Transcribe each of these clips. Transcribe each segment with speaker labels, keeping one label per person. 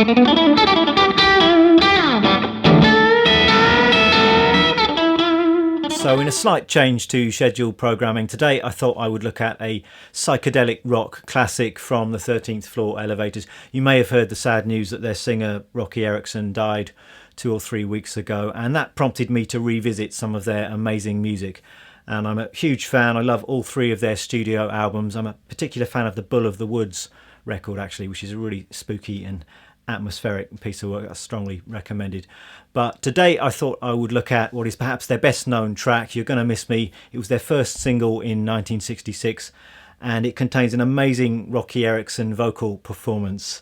Speaker 1: So in a slight change to scheduled programming today, I thought I would look at a psychedelic rock classic from the 13th Floor Elevators. You may have heard the sad news that their singer Rocky Erickson died 2 or 3 weeks ago, and that prompted me to revisit some of their amazing music. And I'm a huge fan. I love all 3 of their studio albums. I'm a particular fan of the Bull of the Woods record, actually, which is a really spooky and atmospheric piece of work that's strongly recommended. But today I thought I would look at what is perhaps their best known track, You're Gonna Miss Me. It was their first single in 1966, and it contains an amazing Rocky Erickson vocal performance.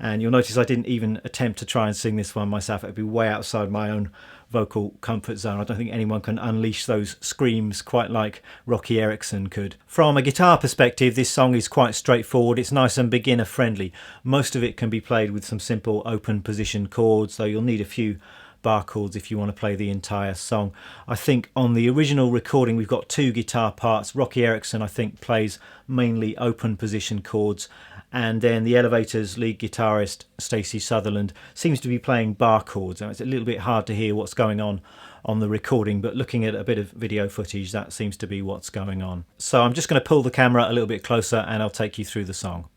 Speaker 1: And you'll notice I didn't even attempt to try and sing this one myself. It'd be way outside my own vocal comfort zone. I don't think anyone can unleash those screams quite like Rocky Erickson could. From a guitar perspective, this song is quite straightforward. It's nice and beginner friendly. Most of it can be played with some simple open position chords, though you'll need a few bar chords if you want to play the entire song. I think on the original recording we've got 2 guitar parts. Rocky Erickson, I think, plays mainly open position chords, and then the Elevators lead guitarist Stacey Sutherland seems to be playing bar chords. Now, it's a little bit hard to hear what's going on the recording, but looking at a bit of video footage, that seems to be what's going on. So I'm just going to pull the camera a little bit closer and I'll take you through the song.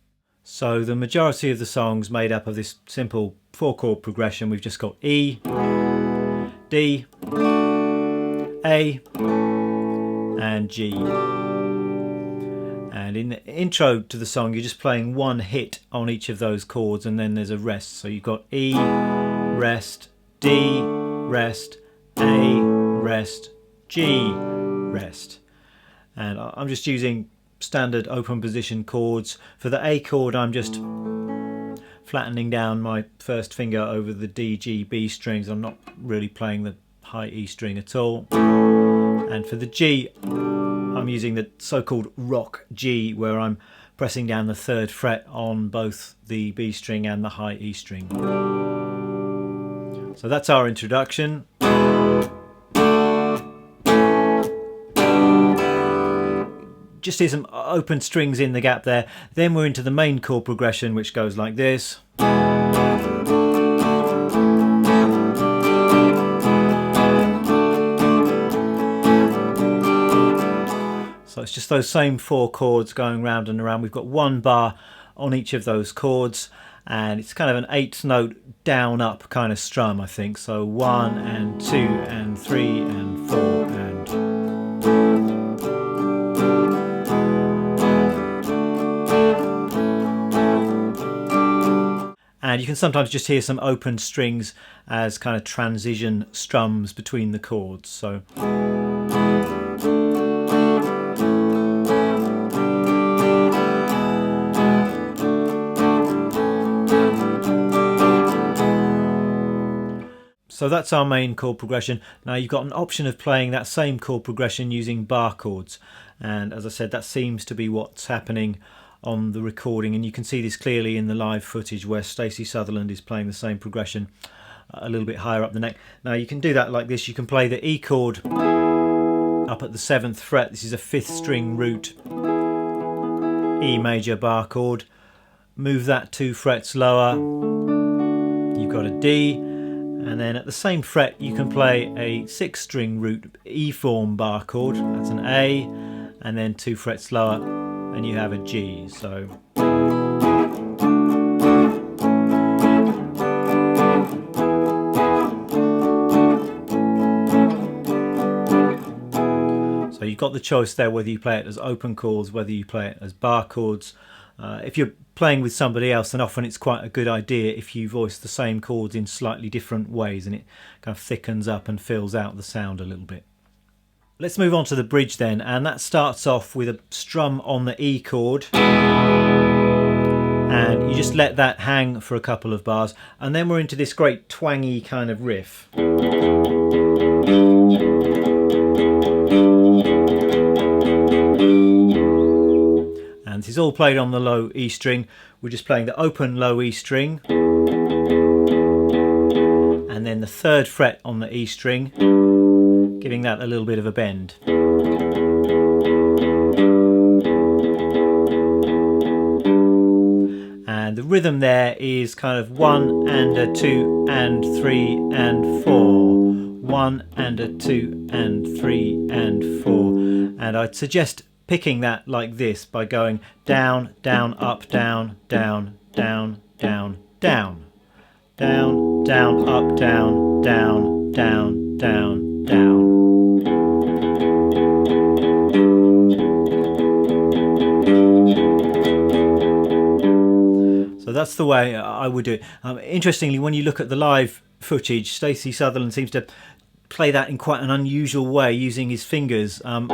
Speaker 1: So the majority of the song's made up of this simple 4-chord progression. We've just got E, D, A and G. And in the intro to the song, you're just playing one hit on each of those chords, and then there's a rest. So you've got E, rest, D, rest, A, rest, G, rest. And I'm just using standard open position chords. For the A chord, I'm just flattening down my first finger over the D, G, B strings. I'm not really playing the high E string at all. And for the G, I'm using the so-called rock G, where I'm pressing down the 3rd fret on both the B string and the high E string. So that's our introduction. Just hear some open strings in the gap there. Then we're into the main chord progression, which goes like this. So it's just those same 4 chords going round and around. We've got 1 bar on each of those chords, and it's kind of an 8th note down up kind of strum, I think. So 1 and 2 and 3 and 4 and... And you can sometimes just hear some open strings as kind of transition strums between the chords. So that's our main chord progression. Now you've got an option of playing that same chord progression using bar chords, and as I said, that seems to be what's happening on the recording, and you can see this clearly in the live footage where Stacey Sutherland is playing the same progression a little bit higher up the neck. Now you can do that like this. You can play the E chord up at the 7th fret. This is a 5th string root E major bar chord. Move that 2 frets lower, you've got a D, and then at the same fret you can play a 6th string root E form bar chord. That's an A, and then 2 frets lower and you have a G. So you've got the choice there whether you play it as open chords, whether you play it as bar chords. If you're playing with somebody else, then often it's quite a good idea if you voice the same chords in slightly different ways, and it kind of thickens up and fills out the sound a little bit. Let's move on to the bridge then, and that starts off with a strum on the E chord, and you just let that hang for a couple of bars, and then we're into this great twangy kind of riff. And this is all played on the low E string. We're just playing the open low E string, and then the 3rd fret on the E string, giving that a little bit of a bend. And and the rhythm there is kind of 1 and a 2 and 3 and 4, 1 and a 2 and 3 and 4, and I'd suggest picking that like this by going down, down, up, down, down, down, down, down, down, down, up, down, down, down, down, down. So that's the way I would do it. Interestingly, when you look at the live footage, Stacey Sutherland seems to play that in quite an unusual way, using his fingers, almost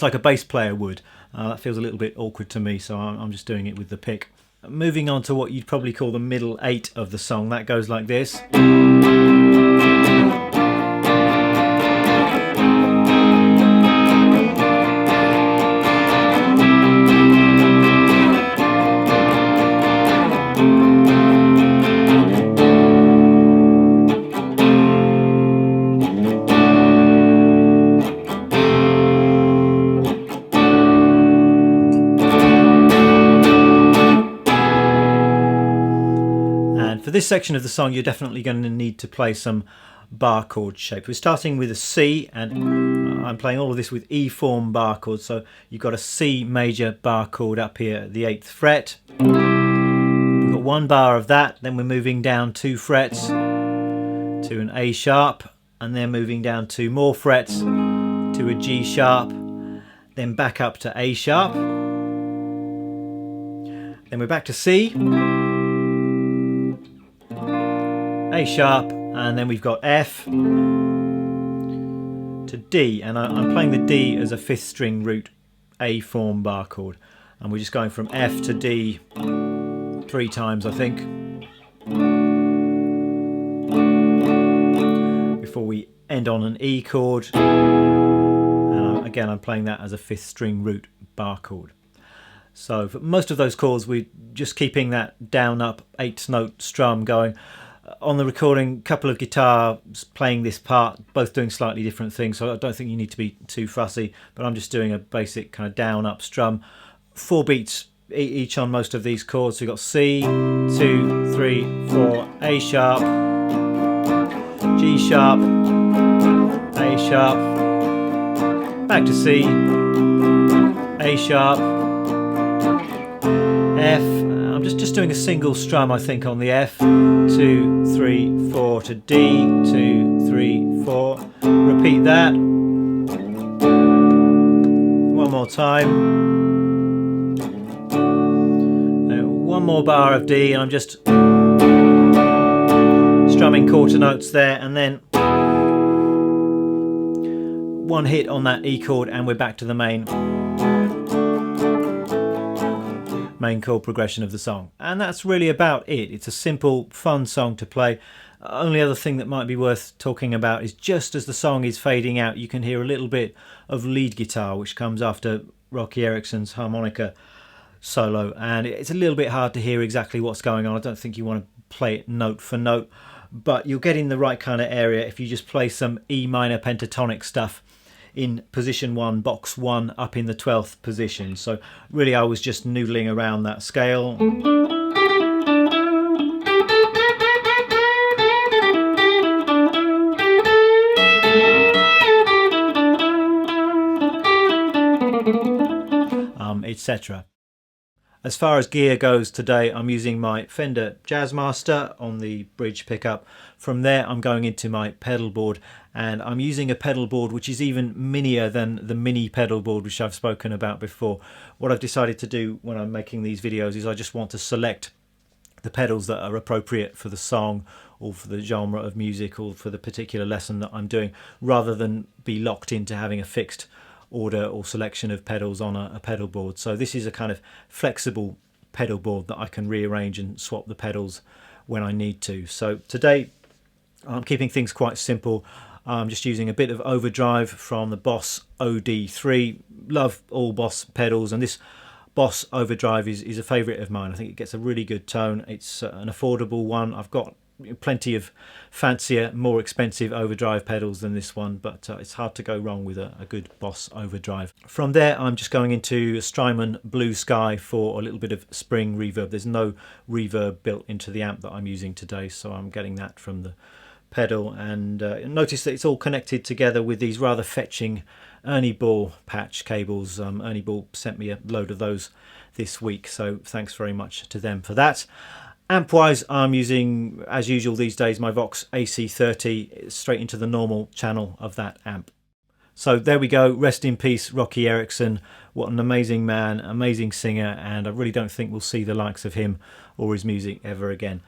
Speaker 1: like a bass player would. That feels a little bit awkward to me, so I'm just doing it with the pick. Moving on to what you'd probably call the middle 8 of the song, that goes like this. For this section of the song, you're definitely going to need to play some bar chord shape. We're starting with a C, and I'm playing all of this with E form bar chords. So you've got a C major bar chord up here at the 8th fret. We've got 1 bar of that, then we're moving down 2 frets to an A sharp, and then moving down 2 more frets to a G sharp, then back up to A sharp, then we're back to C, A sharp, and then we've got F to D, and I'm playing the D as a 5th string root A form bar chord, and we're just going from F to D 3 times, I think, before we end on an E chord, and again I'm playing that as a 5th string root bar chord. So for most of those chords we're just keeping that down up 8th note strum going. On the recording, a couple of guitars playing this part, both doing slightly different things, so I don't think you need to be too fussy, but I'm just doing a basic kind of down up strum. 4 beats each on most of these chords. So we've got C, 2, 3, 4, A sharp, G sharp, A sharp, back to C, A sharp, F. I'm just doing a single strum, I think, on the F. 2, 3, 4 to D, 2, 3, 4. Repeat that. One more time. One more bar of D, and I'm just strumming quarter notes there, and then 1 hit on that E chord, and we're back to the main chord progression of the song. And that's really about it. It's a simple, fun song to play. Only other thing that might be worth talking about is just as the song is fading out, you can hear a little bit of lead guitar, which comes after Rocky Erickson's harmonica solo, and it's a little bit hard to hear exactly what's going on. I don't think you want to play it note for note, but you'll get in the right kind of area if you just play some E minor pentatonic stuff in position 1, box 1, up in the 12th position. So really I was just noodling around that scale. Etc. As far as gear goes today, I'm using my Fender Jazzmaster on the bridge pickup. From there I'm going into my pedal board, and I'm using a pedal board which is even minier than the mini pedal board which I've spoken about before. What I've decided to do when I'm making these videos is I just want to select the pedals that are appropriate for the song or for the genre of music or for the particular lesson that I'm doing, rather than be locked into having a fixed order or selection of pedals on a pedal board. So this is a kind of flexible pedal board that I can rearrange and swap the pedals when I need to. So today I'm keeping things quite simple. I'm just using a bit of overdrive from the Boss OD3. Love all Boss pedals, and this Boss overdrive is a favourite of mine. I think it gets a really good tone. It's an affordable one. I've got plenty of fancier, more expensive overdrive pedals than this one, but it's hard to go wrong with a good Boss overdrive. From there, I'm just going into Strymon Blue Sky for a little bit of spring reverb. There's no reverb built into the amp that I'm using today, so I'm getting that from the pedal. And notice that it's all connected together with these rather fetching Ernie Ball patch cables. Ernie Ball sent me a load of those this week, so thanks very much to them for that. Amp wise, I'm using, as usual these days, my Vox AC30 straight into the normal channel of that amp. So there we go. Rest in peace, Rocky Erickson. What an amazing man, amazing singer, and I really don't think we'll see the likes of him or his music ever again.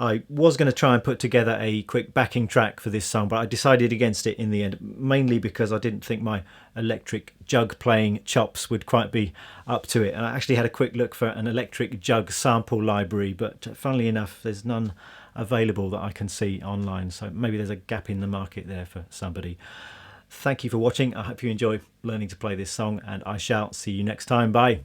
Speaker 1: I was going to try and put together a quick backing track for this song, but I decided against it in the end, mainly because I didn't think my electric jug playing chops would quite be up to it. And I actually had a quick look for an electric jug sample library, but funnily enough, there's none available that I can see online. So maybe there's a gap in the market there for somebody. Thank you for watching. I hope you enjoy learning to play this song, and I shall see you next time. Bye.